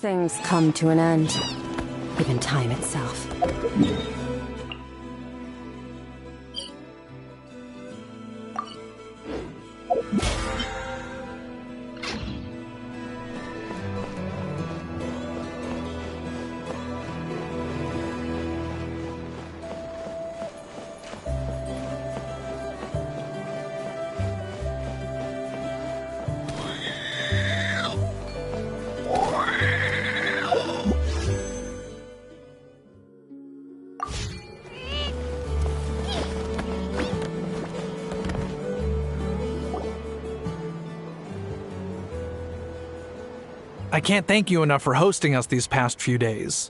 things come to an end. Even time itself. I can't thank you enough for hosting us these past few days.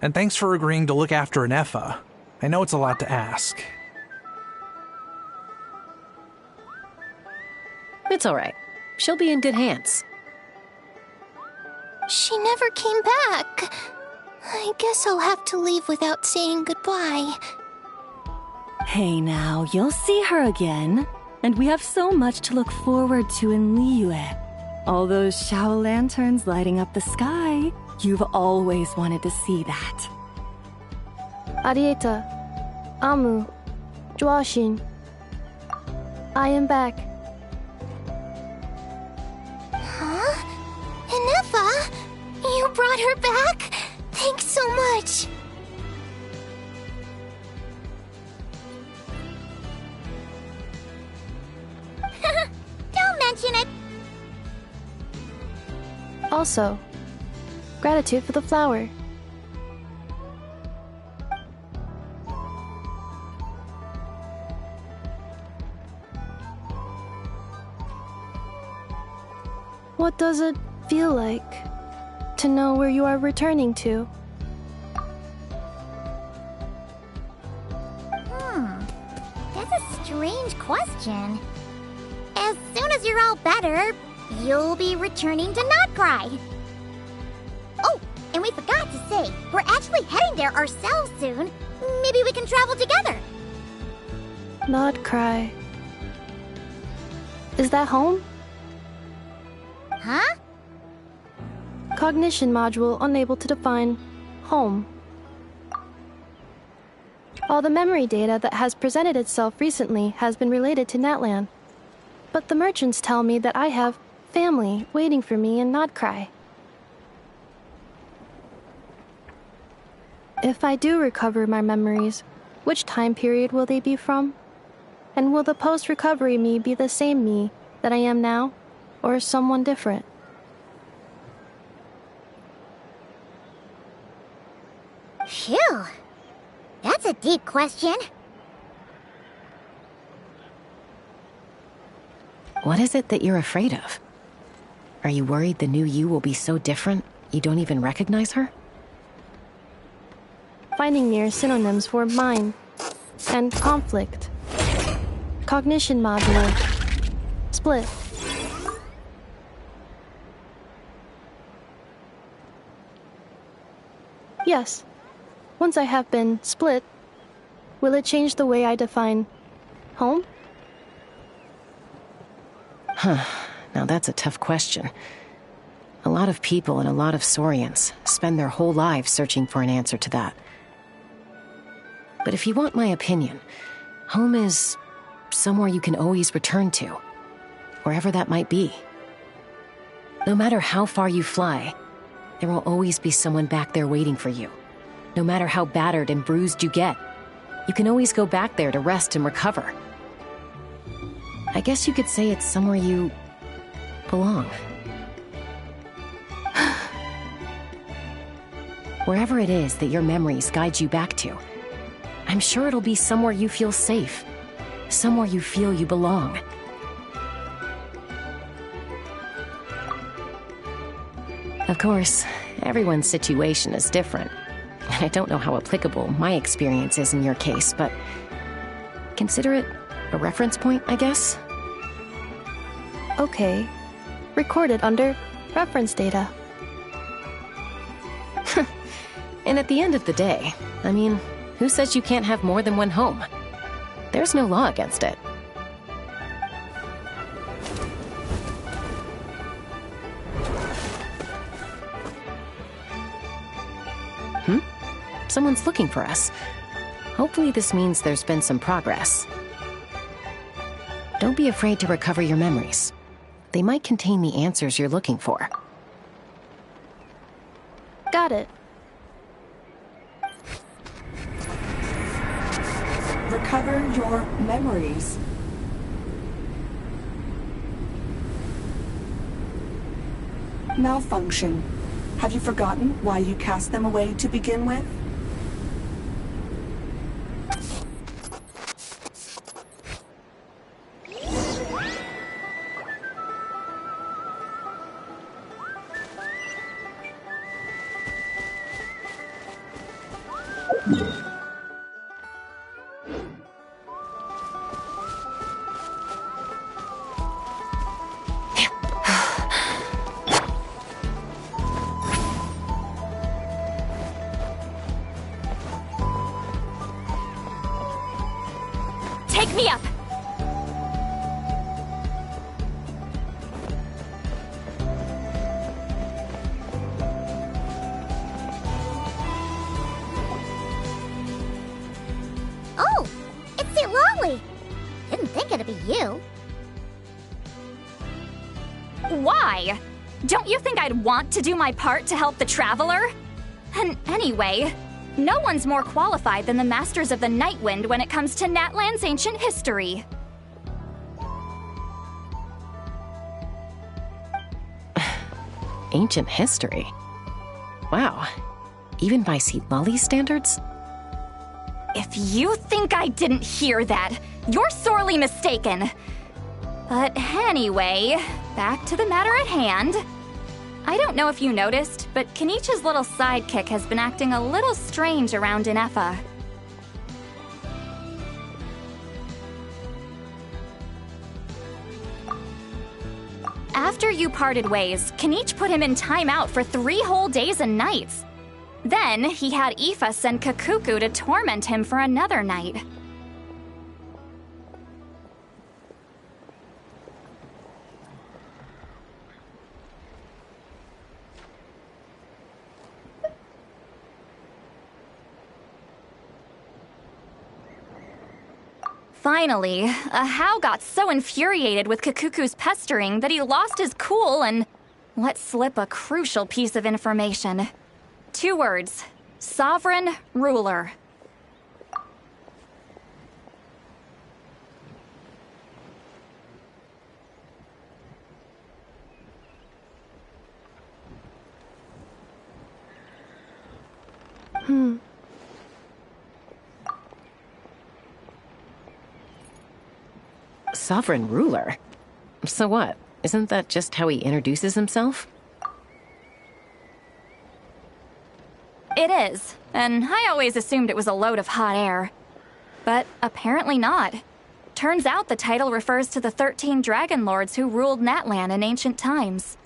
And thanks for agreeing to look after an Effa. I know it's a lot to ask. It's alright. She'll be in good hands. She never came back. I guess I'll have to leave without saying goodbye. Hey now, you'll see her again. And we have so much to look forward to in Liyue. All those Shao lanterns lighting up the sky. You've always wanted to see that. Arieta, Amu, Joashin. I am back. Huh? Inefa? You brought her back? Thanks so much. Don't mention it. Also, gratitude for the flower. What does it feel like to know where you are returning to? That's a strange question. As soon as you're all better, you'll be returning to Not Cry. Oh, and we forgot to say, we're actually heading there ourselves soon. Maybe we can travel together. Not cry. Is that home? Huh? Cognition module unable to define home. All the memory data that has presented itself recently has been related to Natlan. But the merchants tell me that I have family waiting for me in Not Cry. If I do recover my memories, which time period will they be from? And will the post-recovery me be the same me that I am now, or someone different? Phew. That's a deep question. What is it that you're afraid of? Are you worried the new you will be so different you don't even recognize her? Finding me are synonyms for mind and conflict. Cognition module. Split. Yes. Once I have been split, will it change the way I define home? Now that's a tough question. A lot of people and a lot of Saurians spend their whole lives searching for an answer to that. But if you want my opinion, home is somewhere you can always return to, wherever that might be. No matter how far you fly, there will always be someone back there waiting for you. No matter how battered and bruised you get, you can always go back there to rest and recover. I guess you could say it's somewhere you belong. Wherever it is that your memories guide you back to, I'm sure it'll be somewhere you feel safe, somewhere you feel you belong. Of course, everyone's situation is different. And I don't know how applicable my experience is in your case, but consider it a reference point, I guess? Okay. Recorded under reference data. And at the end of the day, I mean, who says you can't have more than one home? There's no law against it. Someone's looking for us. Hopefully this means there's been some progress. Don't be afraid to recover your memories. They might contain the answers you're looking for. Got it. Recover your memories. Malfunction. Have you forgotten why you cast them away to begin with? Take me up! Oh, it's Lolly. Didn't think it'd be you. Why? Don't you think I'd want to do my part to help the Traveler? And anyway, no one's more qualified than the Masters of the Nightwind when it comes to Natlan's ancient history. Ancient history? Wow. Even by Lolly's standards? If you think I didn't hear that, you're sorely mistaken. But anyway, back to the matter at hand. I don't know if you noticed, but Kenichi's little sidekick has been acting a little strange around Inefa. After you parted ways, Kenichi put him in timeout for 3 whole days and nights. Then, he had Aoife send Kakuku to torment him for another night. Finally, Ahau got so infuriated with Kakuku's pestering that he lost his cool and let slip a crucial piece of information. 2 words: sovereign ruler. Sovereign ruler? So what? Isn't that just how he introduces himself? It is, and I always assumed it was a load of hot air. But apparently not. Turns out the title refers to the 13 dragon lords who ruled Natlan in ancient times.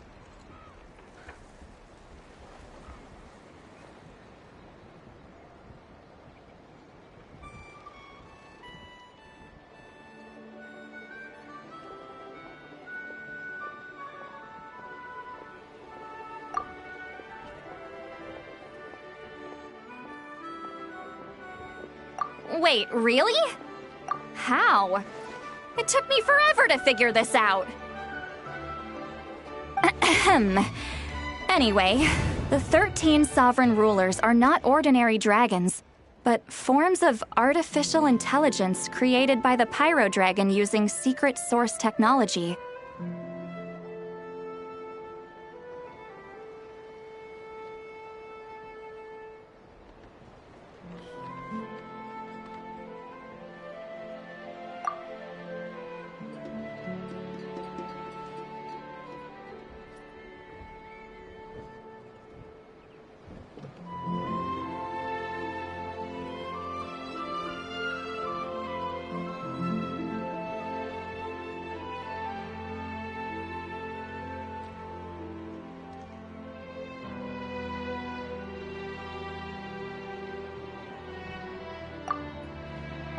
Wait, really? How? It took me forever to figure this out. Ahem. Anyway, the 13 sovereign rulers are not ordinary dragons, but forms of artificial intelligence created by the Pyro Dragon using secret source technology.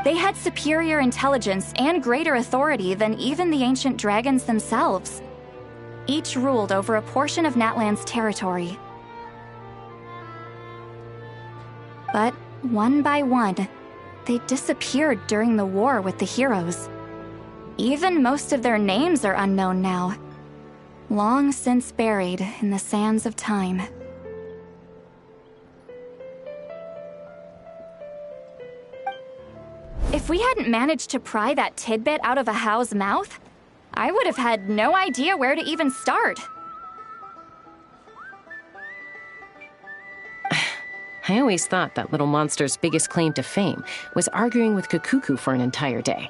They had superior intelligence and greater authority than even the ancient dragons themselves. Each ruled over a portion of Natlan's territory. But One by one, they disappeared during the war with the heroes. Even most of their names are unknown now, long since buried in the sands of time. If we hadn't managed to pry that tidbit out of a Hao's mouth, I would have had no idea where to even start. I always thought that little monster's biggest claim to fame was arguing with Kakuku for an entire day.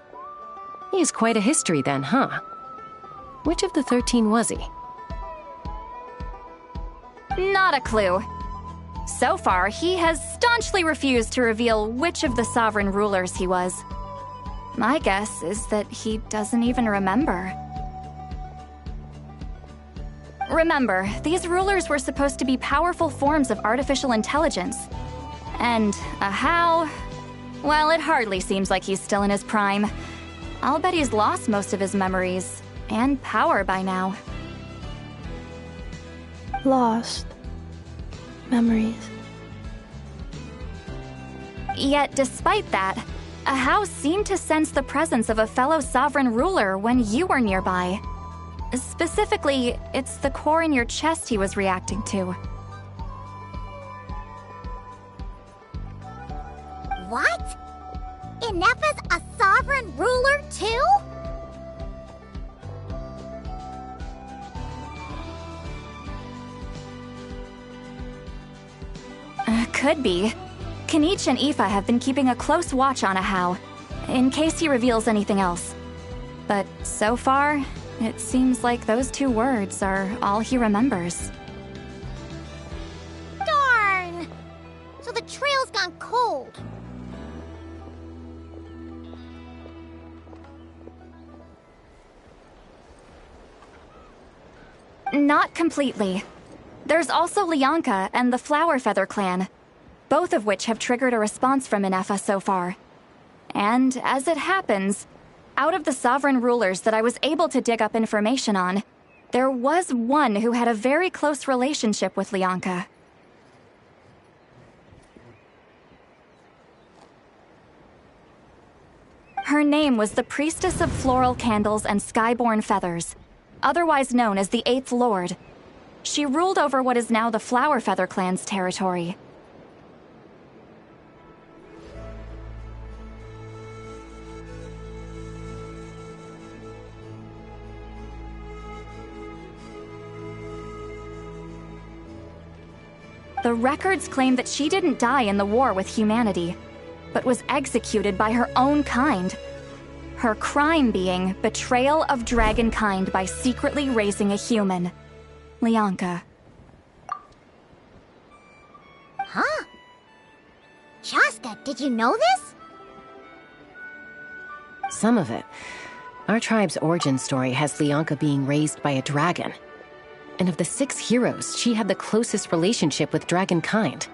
He has quite a history then, huh? Which of the 13 was he? Not a clue. So far, he has staunchly refused to reveal which of the sovereign rulers he was. My guess is that he doesn't even remember. Remember, these rulers were supposed to be powerful forms of artificial intelligence. And a Hao? Well, it hardly seems like he's still in his prime. I'll bet he's lost most of his memories and power by now. Lost. Memories. Yet, despite that, a Hao seemed to sense the presence of a fellow sovereign ruler when you were nearby. Specifically, it's the core in your chest he was reacting to. What? Ineppa's a sovereign ruler too? Could be. Kanich and Aoife have been keeping a close watch on a Hao, in case he reveals anything else. But so far, it seems like those 2 words are all he remembers. Darn! So the trail's gone cold. Not completely. There's also Lianka and the Flower Feather clan, both of which have triggered a response from Ineffa so far. And as it happens, out of the sovereign rulers that I was able to dig up information on, there was one who had a very close relationship with Lianka. Her name was the Priestess of Floral Candles and Skyborn Feathers, otherwise known as the Eighth Lord. She ruled over what is now the Flower Feather clan's territory. The records claim that she didn't die in the war with humanity, but was executed by her own kind. Her crime being betrayal of dragonkind by secretly raising a human. Lianka. Huh? Shaska, did you know this? Some of it. Our tribe's origin story has Lianka being raised by a dragon. And of the 6 heroes, she had the closest relationship with dragonkind.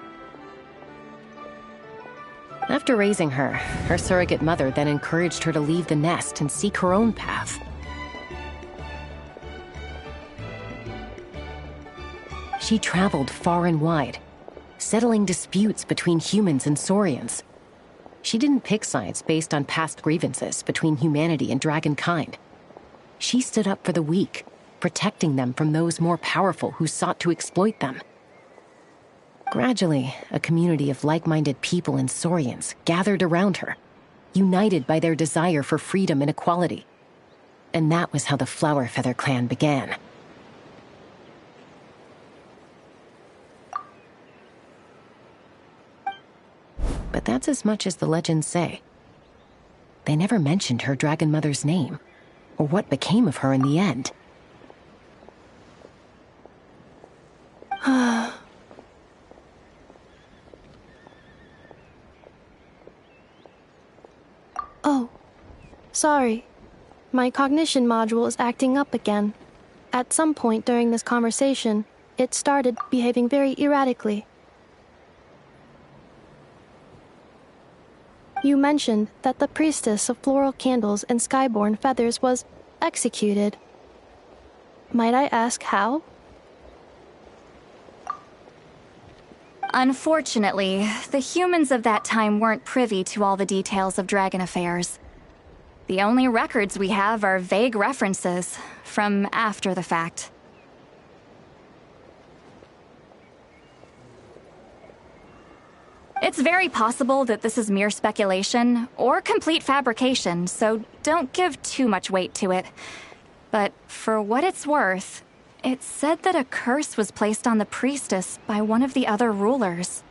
After raising her, her surrogate mother then encouraged her to leave the nest and seek her own path. She traveled far and wide, settling disputes between humans and Saurians. She didn't pick sides based on past grievances between humanity and dragonkind. She stood up for the weak, protecting them from those more powerful who sought to exploit them. Gradually, a community of like-minded people and Saurians gathered around her, united by their desire for freedom and equality. And that was how the Flower Feather clan began. But that's as much as the legends say. They never mentioned her dragon mother's name, or what became of her in the end. Oh, sorry. My cognition module is acting up again. At some point during this conversation, it started behaving very erratically. You mentioned that the Priestess of Floral Candles and Skyborn Feathers was executed. Might I ask how? Unfortunately, the humans of that time weren't privy to all the details of dragon affairs. The only records we have are vague references from after the fact. It's very possible that this is mere speculation or complete fabrication, so don't give too much weight to it. But for what it's worth, it's said that a curse was placed on the priestess by one of the other rulers.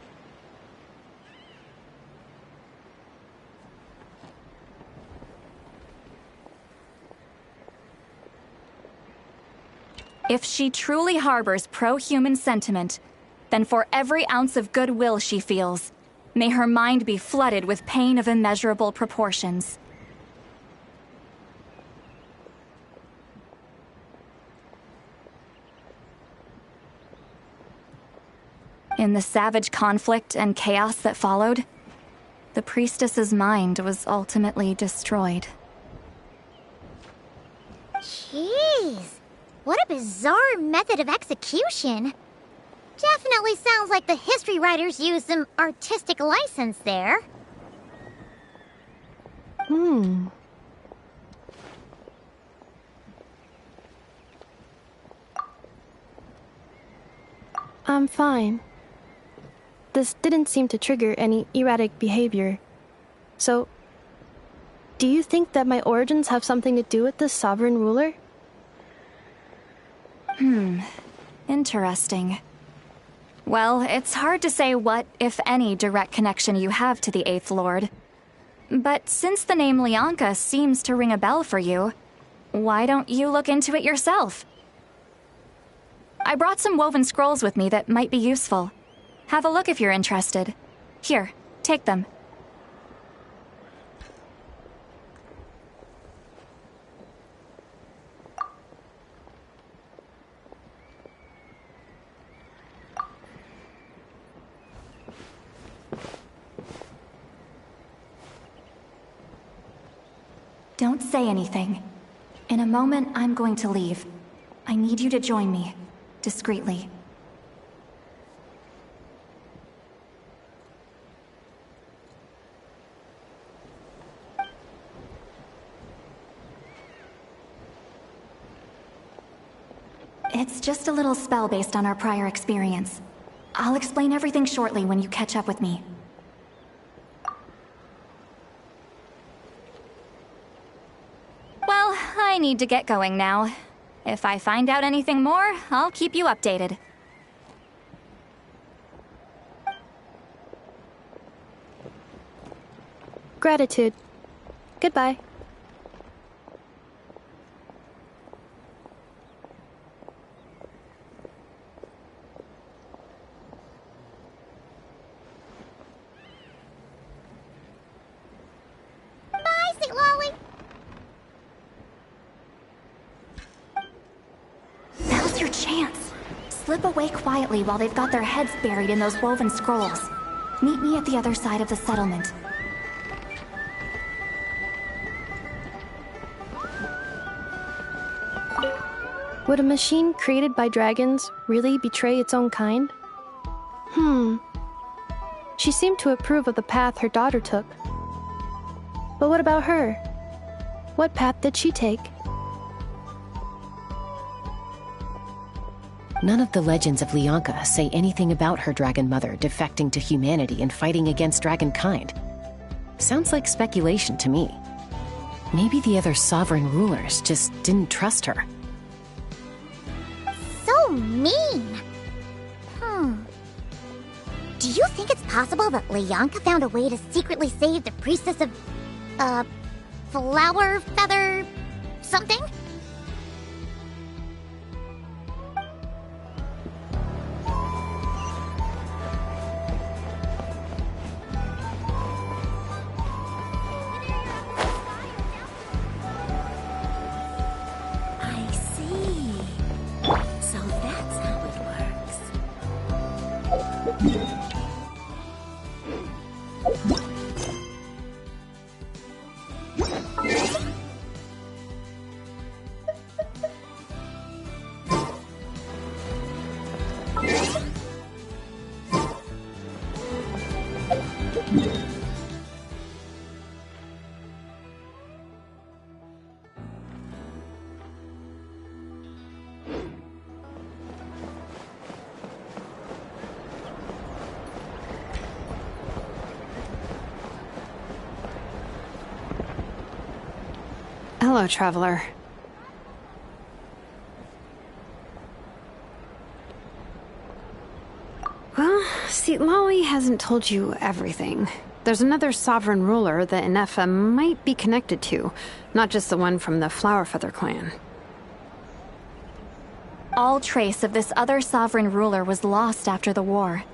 If she truly harbors pro-human sentiment, then for every ounce of goodwill she feels, may her mind be flooded with pain of immeasurable proportions. In the savage conflict and chaos that followed, the priestess's mind was ultimately destroyed. Jeez, what a bizarre method of execution. Definitely sounds like the history writers used some artistic license there. I'm fine. This didn't seem to trigger any erratic behavior. So, do you think that my origins have something to do with this sovereign ruler? Interesting. Well, it's hard to say what, if any, direct connection you have to the Eighth Lord. But since the name Lianka seems to ring a bell for you, why don't you look into it yourself? I brought some woven scrolls with me that might be useful. Have a look if you're interested. Here, take them. Don't say anything. In a moment, I'm going to leave. I need you to join me, discreetly. It's just a little spell based on our prior experience. I'll explain everything shortly when you catch up with me. Well, I need to get going now. If I find out anything more, I'll keep you updated. Gratitude. Goodbye. Bye, Sweet Lolly. Now's your chance. Slip away quietly while they've got their heads buried in those woven scrolls. Meet me at the other side of the settlement. Would a machine created by dragons really betray its own kind? She seemed to approve of the path her daughter took. But what about her? What path did she take? None of the legends of Lianka say anything about her dragon mother defecting to humanity and fighting against dragonkind. Sounds like speculation to me. Maybe the other sovereign rulers just didn't trust her. So mean. Do you think it's possible that Lianka found a way to secretly save the priestess of, flower feather something? I see. So that's how it works. Hello, Traveler. Well, see, Lolly hasn't told you everything. There's another sovereign ruler that Inefa might be connected to, not just the one from the Flowerfeather clan. All trace of this other sovereign ruler was lost after the war.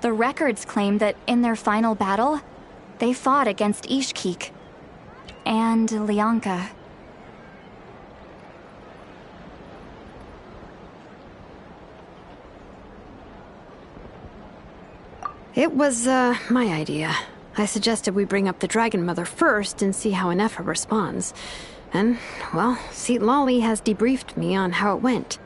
The records claim that in their final battle, they fought against Ishkik and Lyanka. It was, my idea. I suggested we bring up the Dragon Mother first and see how Inefa responds. And, well, see, Lolly has debriefed me on how it went.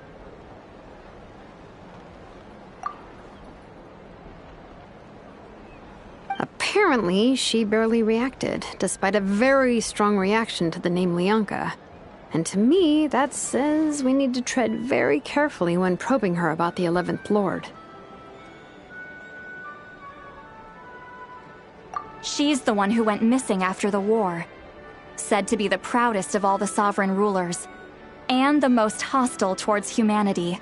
Apparently, she barely reacted, despite a very strong reaction to the name Lyanka. And to me, that says we need to tread very carefully when probing her about the 11th Lord. She's the one who went missing after the war. Said to be the proudest of all the sovereign rulers, and the most hostile towards humanity.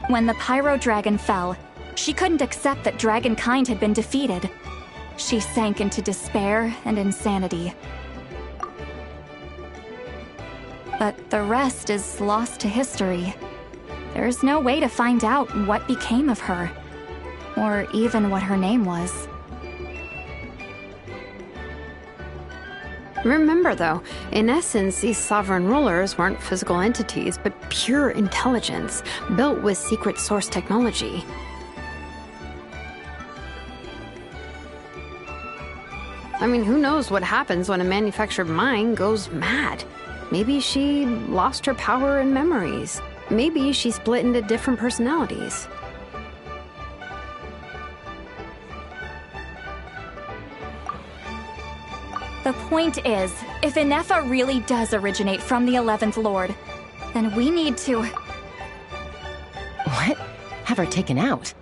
When the Pyro Dragon fell, she couldn't accept that dragonkind had been defeated. She sank into despair and insanity. But the rest is lost to history. There's no way to find out what became of her, or even what her name was. Remember, though, in essence, these sovereign rulers weren't physical entities, but pure intelligence, built with secret source technology. I mean, who knows what happens when a manufactured mind goes mad? Maybe she lost her power and memories. Maybe she split into different personalities. The point is, if Inefa really does originate from the 11th Lord, then we need to... What? Have her taken out?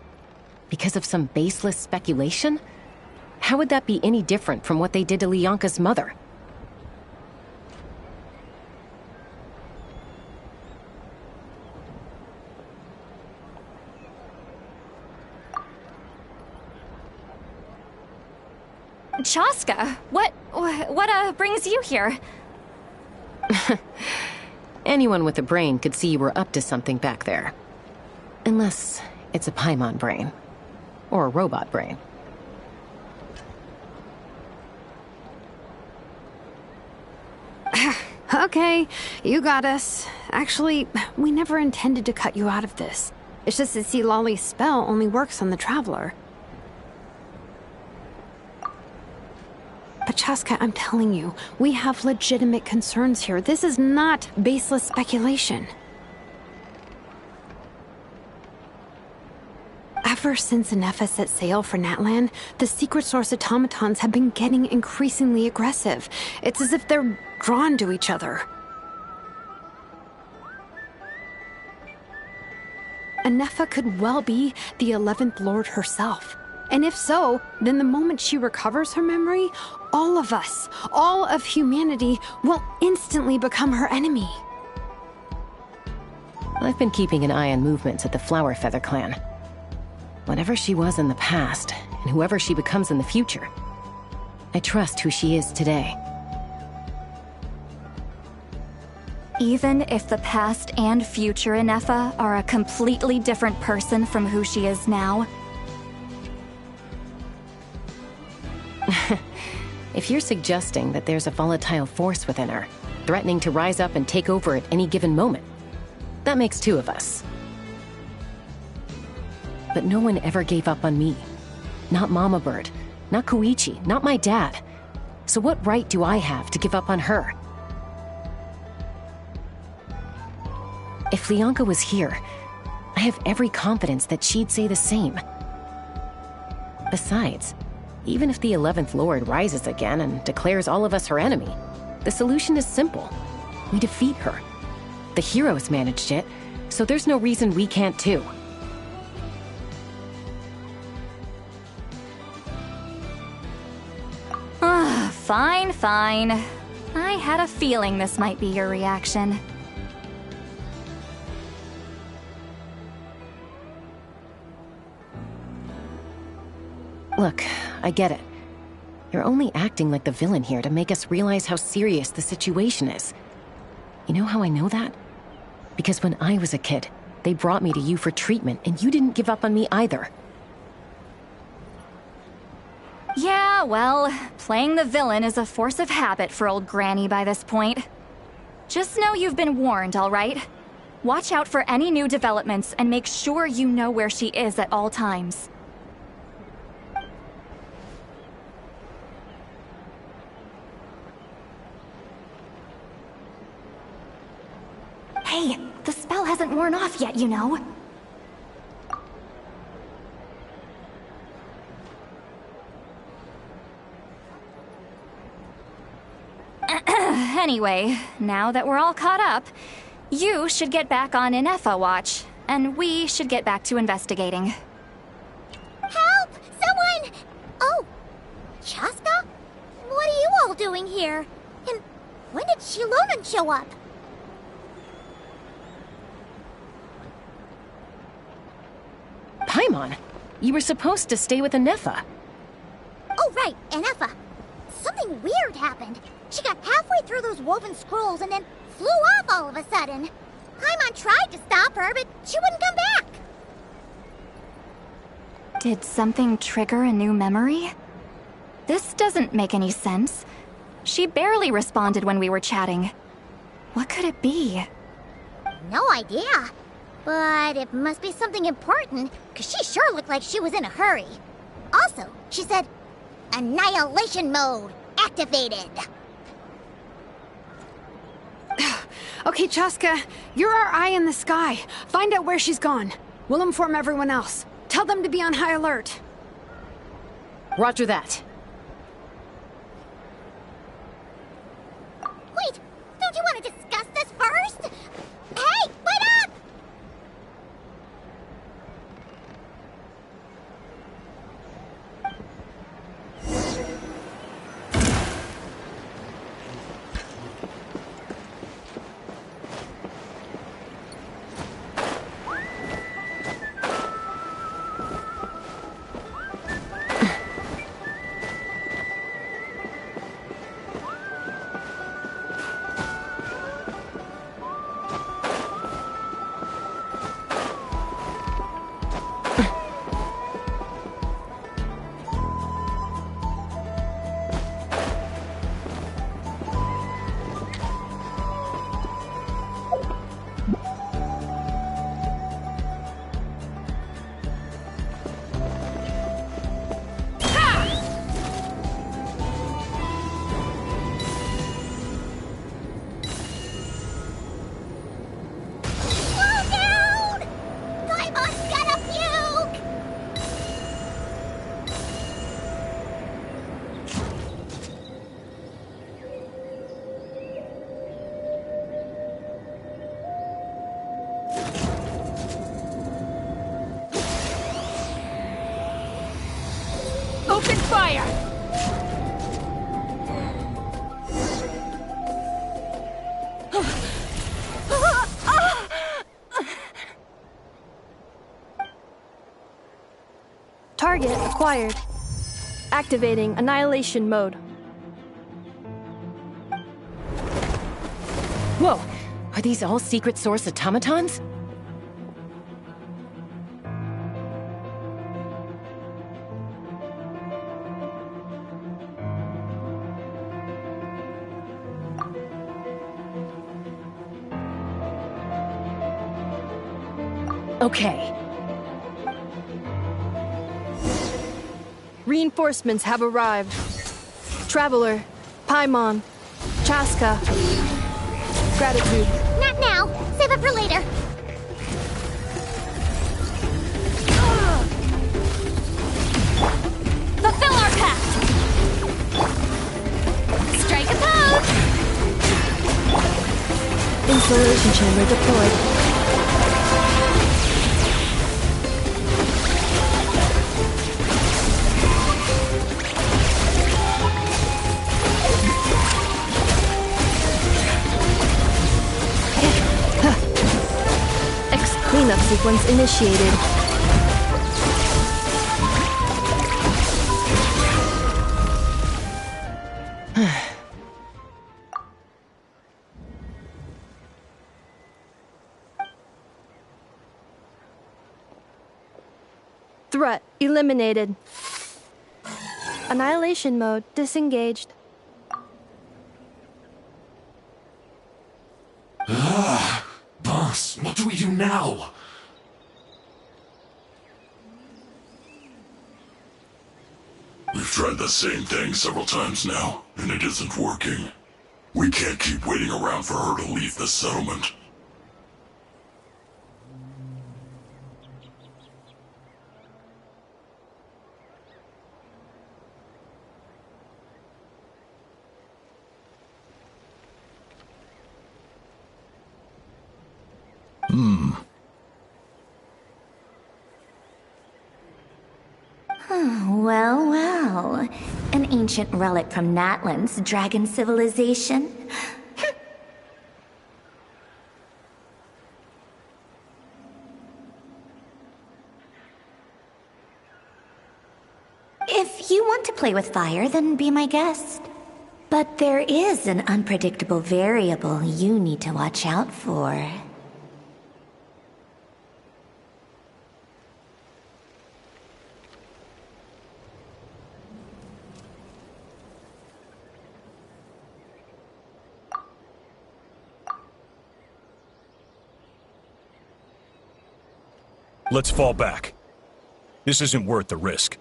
Because of some baseless speculation? How would that be any different from what they did to Lyanka's mother? Chaska, what brings you here? Anyone with a brain could see you were up to something back there. Unless it's a Paimon brain. Or a robot brain. Okay, you got us. Actually, we never intended to cut you out of this. It's just that, see, Lolly's spell only works on the Traveler. But Chaska, I'm telling you, we have legitimate concerns here. This is not baseless speculation. Ever since Inefa set sail for Natlan, the secret source automatons have been getting increasingly aggressive. It's as if they're drawn to each other. Inefa could well be the 11th Lord herself. And if so, then the moment she recovers her memory, all of us, all of humanity, will instantly become her enemy. I've been keeping an eye on movements at the Flowerfeather clan. Whatever she was in the past, and whoever she becomes in the future, I trust who she is today. Even if the past and future Inefa are a completely different person from who she is now, If you're suggesting that there's a volatile force within her, threatening to rise up and take over at any given moment, that makes two of us. But no one ever gave up on me. Not Mama Bird, not Koichi, not my dad. So what right do I have to give up on her? If Lyanka was here, I have every confidence that she'd say the same. Besides, even if the 11th Lord rises again and declares all of us her enemy, the solution is simple. We defeat her. The heroes managed it, so there's no reason we can't too. Fine, fine. I had a feeling this might be your reaction. Look, I get it. You're only acting like the villain here to make us realize how serious the situation is. You know how I know that? Because when I was a kid, they brought me to you for treatment, and you didn't give up on me either. Yeah, well, playing the villain is a force of habit for old Granny by this point. Just know you've been warned, all right? Watch out for any new developments and make sure you know where she is at all times. Hey, the spell hasn't worn off yet, you know. Anyway, now that we're all caught up, you should get back on Inefa watch, and we should get back to investigating. Help! Someone! Oh, Chaska? What are you all doing here? And when did Shilonan show up? Paimon, you were supposed to stay with Inefa. Oh, right, Inefa. Something weird happened. She got halfway through those woven scrolls and then flew off all of a sudden. Paimon tried to stop her, but she wouldn't come back. Did something trigger a new memory? This doesn't make any sense. She barely responded when we were chatting. What could it be? No idea. But it must be something important, because she sure looked like she was in a hurry. Also, she said, Annihilation mode activated. Okay, Chaska, you're our eye in the sky. Find out where she's gone. We'll inform everyone else. Tell them to be on high alert. Roger that. Wait, don't you want to discuss this first? Hey, wait up! Open fire! Target acquired. Activating annihilation mode. Whoa! Are these all secret source automatons? Okay. Reinforcements have arrived. Traveler, Paimon, Chaska. Gratitude. Not now. Save it for later. Fulfill our pact! Strike a pose! Installation chamber deployed. sequence initiated. Threat eliminated. Annihilation mode disengaged. Boss, what do we do now? We've tried the same thing several times now, and it isn't working. We can't keep waiting around for her to leave the settlement. Well, well. An ancient relic from Natlan's dragon civilization. If you want to play with fire, then be my guest. But there is an unpredictable variable you need to watch out for. Let's fall back. This isn't worth the risk.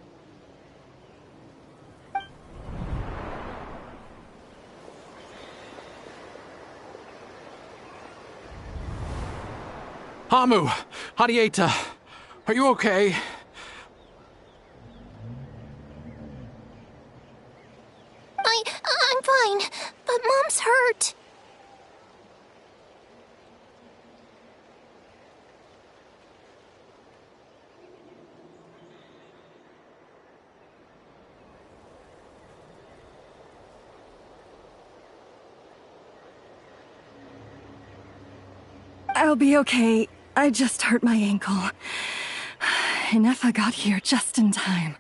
Hamu! Hadieta! Are you okay? I'm fine, but Mom's hurt. I'll be okay. I just hurt my ankle. And Effa got here just in time.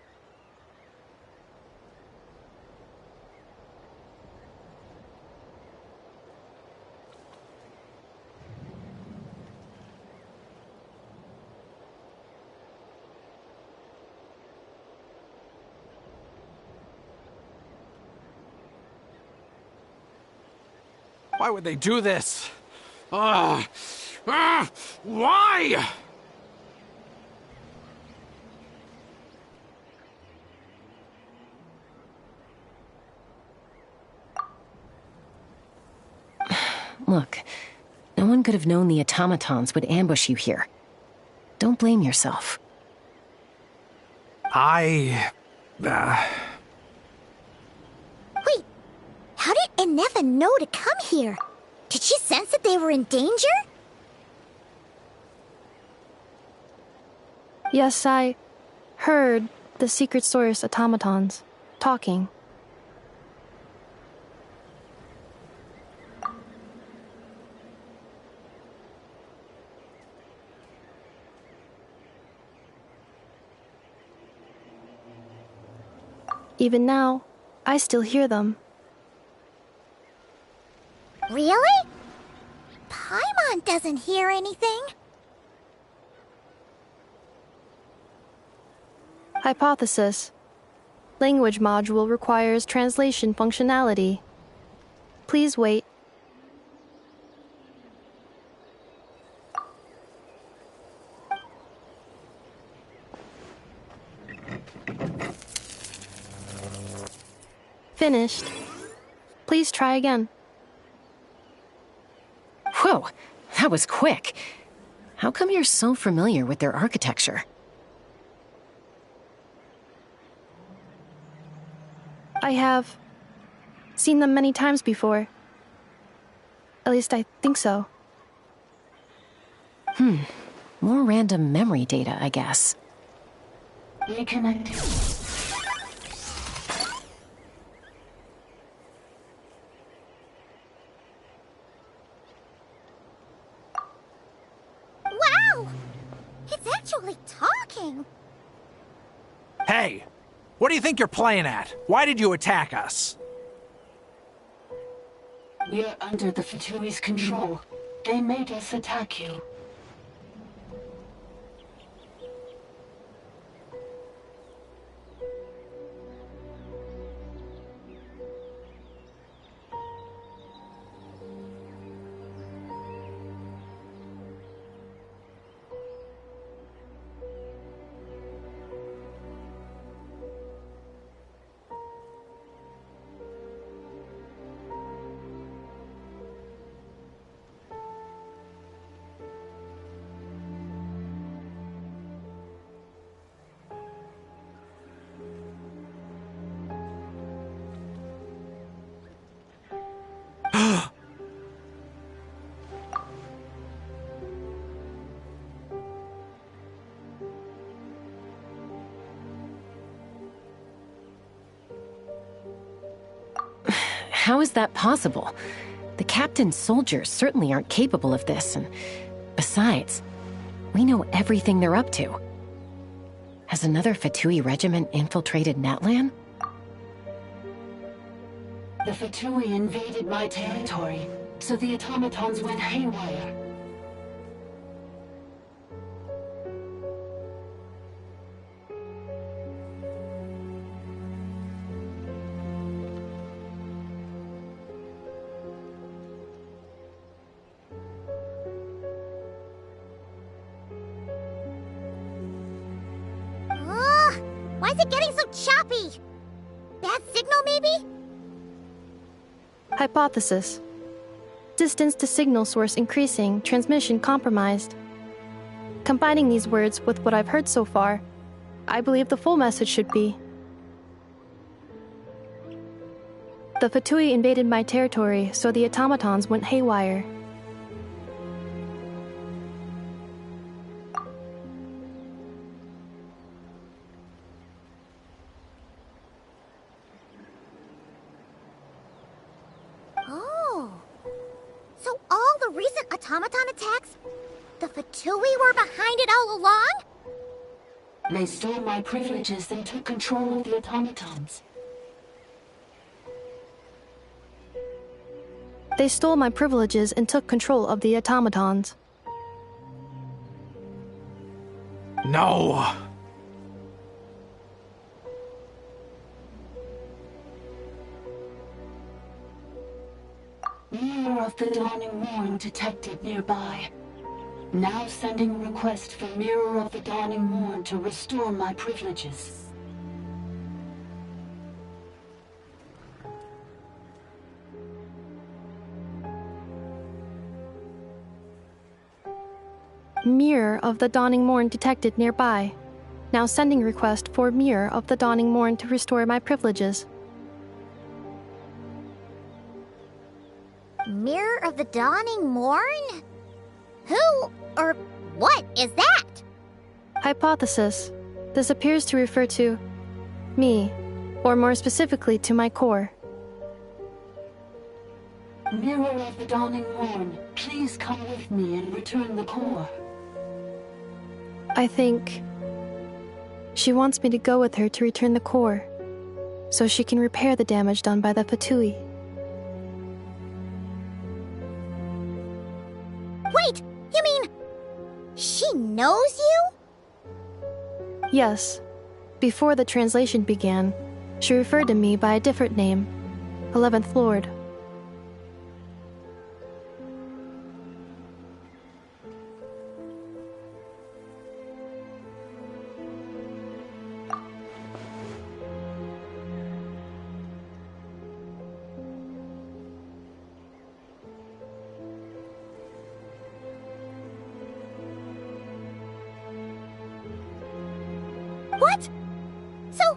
Why would they do this? Why? Look, no one could have known the automatons would ambush you here. Don't blame yourself. Wait, how did Enefa know to come here? Did she sense that they were in danger? Yes, I heard the secret source automatons talking. Even now, I still hear them. Really? Paimon doesn't hear anything. Hypothesis. Language module requires translation functionality. Please wait. Finished. Please try again. Whoa, that was quick. How come you're so familiar with their architecture? I have seen them many times before. At least I think so. More random memory data, I guess. Reconnecting. Wow! Hey! What do you think you're playing at? Why did you attack us? We're under the Fatui's control. They made us attack you. How is that possible? The captain's soldiers certainly aren't capable of this, and besides, we know everything they're up to. Has another Fatui regiment infiltrated Natlan? The Fatui invaded my territory, so the automatons went haywire. Why is it getting so choppy? Bad signal, maybe? Hypothesis. Distance to signal source increasing, transmission compromised. Combining these words with what I've heard so far, I believe the full message should be: the Fatui invaded my territory, so the automatons went haywire. So all the recent automaton attacks, the Fatui were behind it all along? They stole my privileges and took control of the automatons. They stole my privileges and took control of the automatons. No! Mirror of the Dawning Morn detected nearby. Now sending request for Mirror of the Dawning Morn to restore my privileges. Mirror of the Dawning Morn detected nearby. Now sending request for Mirror of the Dawning Morn to restore my privileges. Mirror of the Dawning Morn? Who or what is that? Hypothesis. This appears to refer to me, or more specifically to my core. Mirror of the Dawning Morn, please come with me and return the core. I think she wants me to go with her to return the core, so she can repair the damage done by the Fatui. Wait, you mean she knows you? Yes. Before the translation began, she referred to me by a different name, 11th Lord. What? So,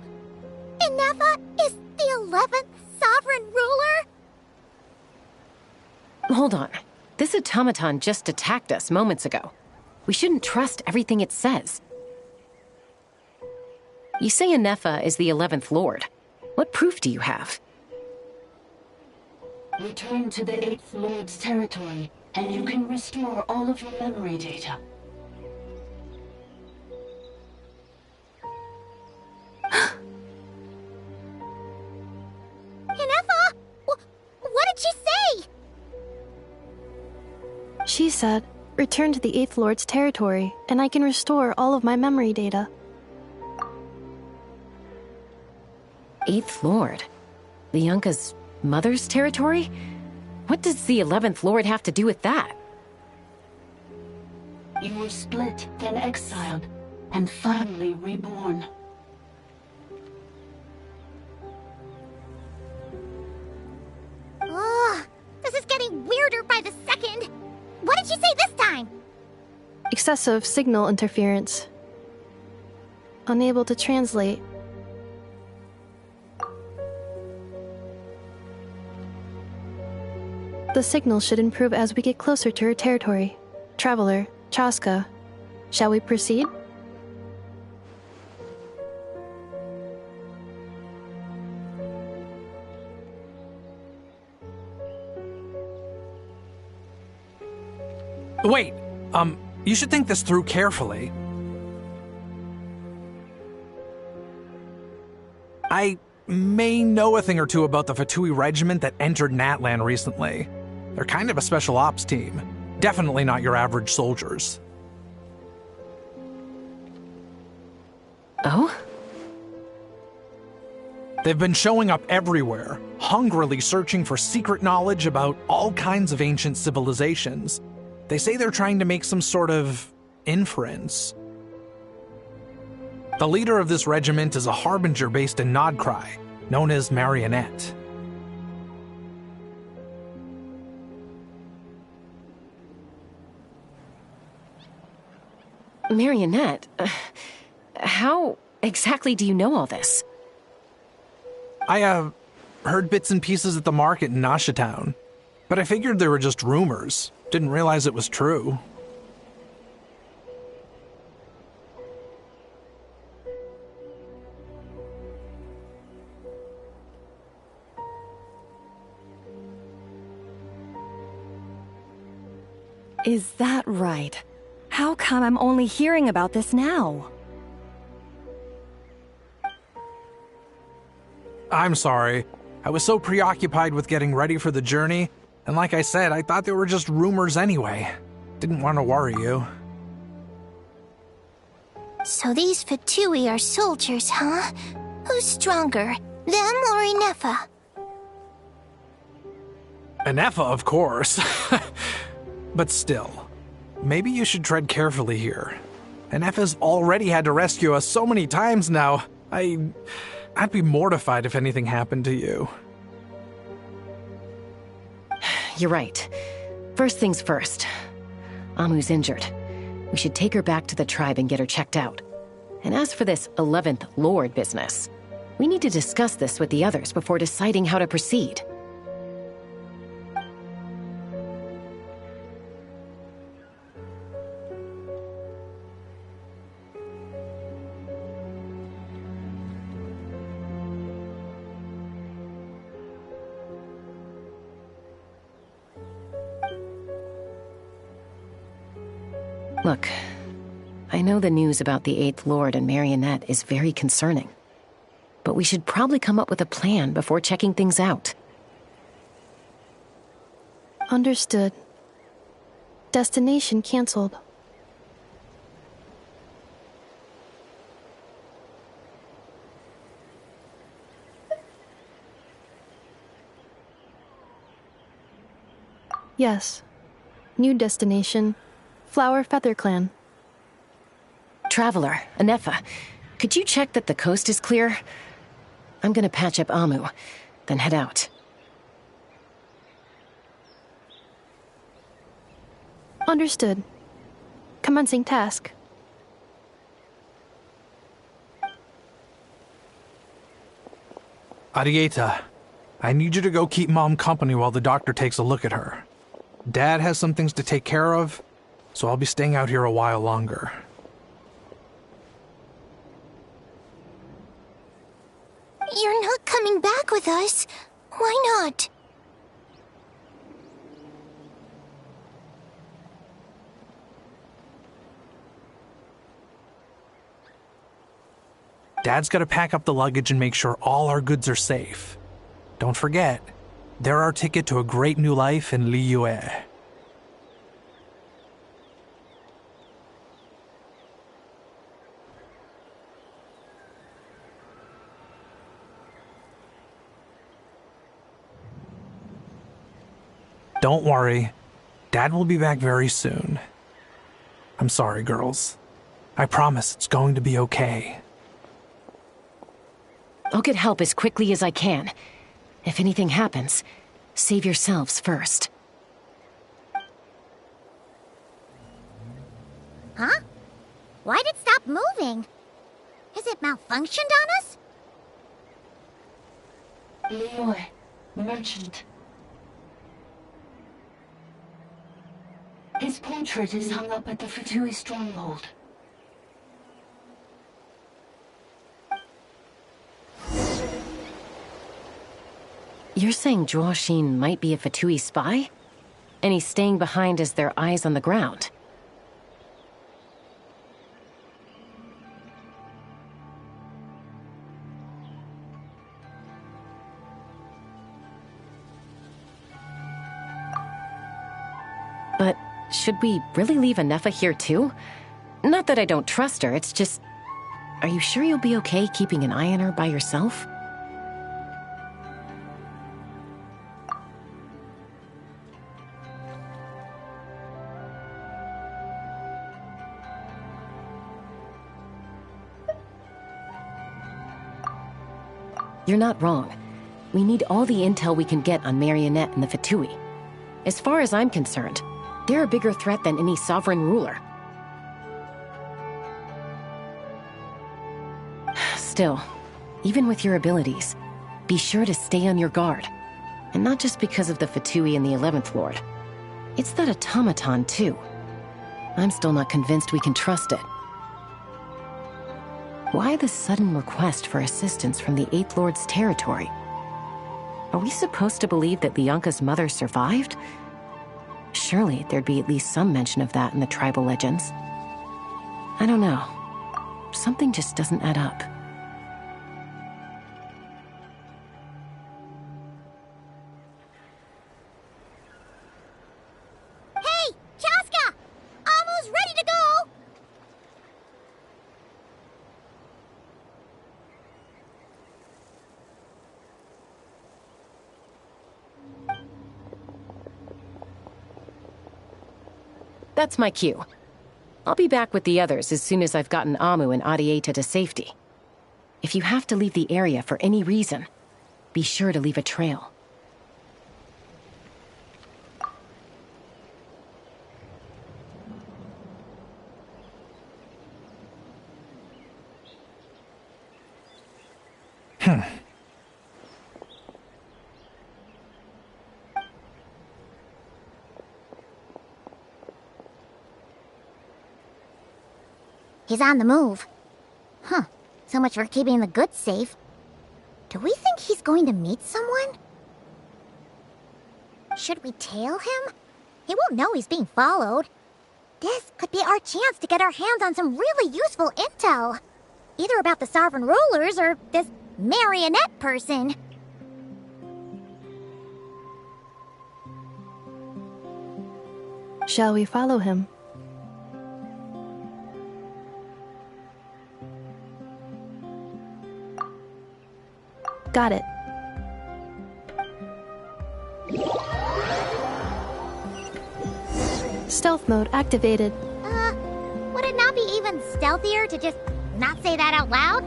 Inefa is the 11th sovereign ruler? Hold on. This automaton just attacked us moments ago. We shouldn't trust everything it says. You say Inefa is the 11th Lord. What proof do you have? Return to the 8th Lord's territory, and you can restore all of your memory data. said, return to the Eighth Lord's territory, and I can restore all of my memory data. Eighth Lord? The Yunka's mother's territory? What does the 11th Lord have to do with that? You were split, then exiled, and finally reborn. Ugh, this is getting weirder by the second. What did you say this time? Excessive signal interference. Unable to translate. The signal should improve as we get closer to her territory. Traveler, Chaska, shall we proceed? Wait, you should think this through carefully. I may know a thing or two about the Fatui regiment that entered Natlan recently. They're kind of a special ops team. Definitely not your average soldiers. Oh? They've been showing up everywhere, hungrily searching for secret knowledge about all kinds of ancient civilizations. They say they're trying to make some sort of inference. The leader of this regiment is a harbinger based in Nodcry, known as Marionette. Marionette? How exactly do you know all this? I, heard bits and pieces at the market in Nasha Town, but I figured they were just rumors. Didn't realize it was true. Is that right? How come I'm only hearing about this now? I'm sorry. I was so preoccupied with getting ready for the journey, and like I said, I thought they were just rumors anyway. Didn't want to worry you. So these Fatui are soldiers, huh? Who's stronger, them or Inefa? Inefa, of course. But still, maybe you should tread carefully here. Inefa's already had to rescue us so many times now. I'd be mortified if anything happened to you. You're right. First things first. Amu's injured. We should take her back to the tribe and get her checked out. And as for this 11th Lord business, we need to discuss this with the others before deciding how to proceed. Look, I know the news about the Eighth Lord and Marionette is very concerning, but we should probably come up with a plan before checking things out. Understood. Destination canceled. Yes. New destination. Flower Feather Clan. Traveler, Inefa, could you check that the coast is clear? I'm gonna patch up Amu, then head out. Understood. Commencing task. Arieta, I need you to go keep Mom company while the doctor takes a look at her. Dad has some things to take care of, so I'll be staying out here a while longer. You're not coming back with us. Why not? Dad's gotta pack up the luggage and make sure all our goods are safe. Don't forget, they're our ticket to a great new life in Liyue. Don't worry. Dad will be back very soon. I'm sorry, girls. I promise it's going to be okay. I'll get help as quickly as I can. If anything happens, save yourselves first. Huh? Why'd it stop moving? Has it malfunctioned on us? Liyue, merchant. His portrait is hung up at the Fatui stronghold. You're saying Zhuo might be a Fatui spy? And he's staying behind as their eyes on the ground? But should we really leave Anefa here too? Not that I don't trust her, it's just... Are you sure you'll be okay keeping an eye on her by yourself? You're not wrong. We need all the intel we can get on Marionette and the Fatui. As far as I'm concerned, they're a bigger threat than any sovereign ruler. Still, even with your abilities, be sure to stay on your guard. And not just because of the Fatui and the 11th Lord. It's that automaton, too. I'm still not convinced we can trust it. Why the sudden request for assistance from the 8th Lord's territory? Are we supposed to believe that Lianka's mother survived? Surely there'd be at least some mention of that in the tribal legends. I don't know. Something just doesn't add up. Hey, Chaska! Almost ready to go! That's my cue. I'll be back with the others as soon as I've gotten Amu and Adieta to safety. If you have to leave the area for any reason, be sure to leave a trail. He's on the move. Huh. So much for keeping the goods safe. Do we think he's going to meet someone? Should we tail him? He won't know he's being followed. This could be our chance to get our hands on some really useful intel. Either about the sovereign rulers or this marionette person. Shall we follow him? Got it. Stealth mode activated. Would it not be even stealthier to just not say that out loud?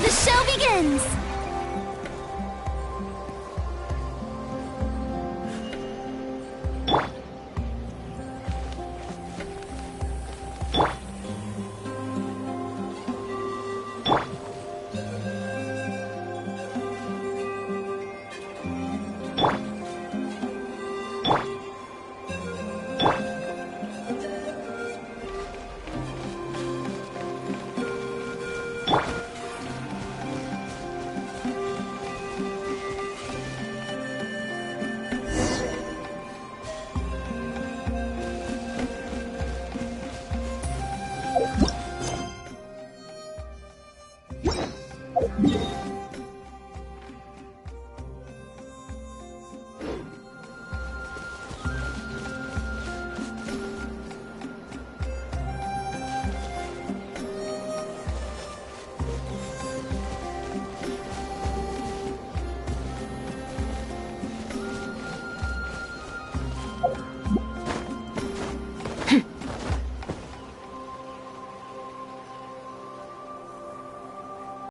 The show begins!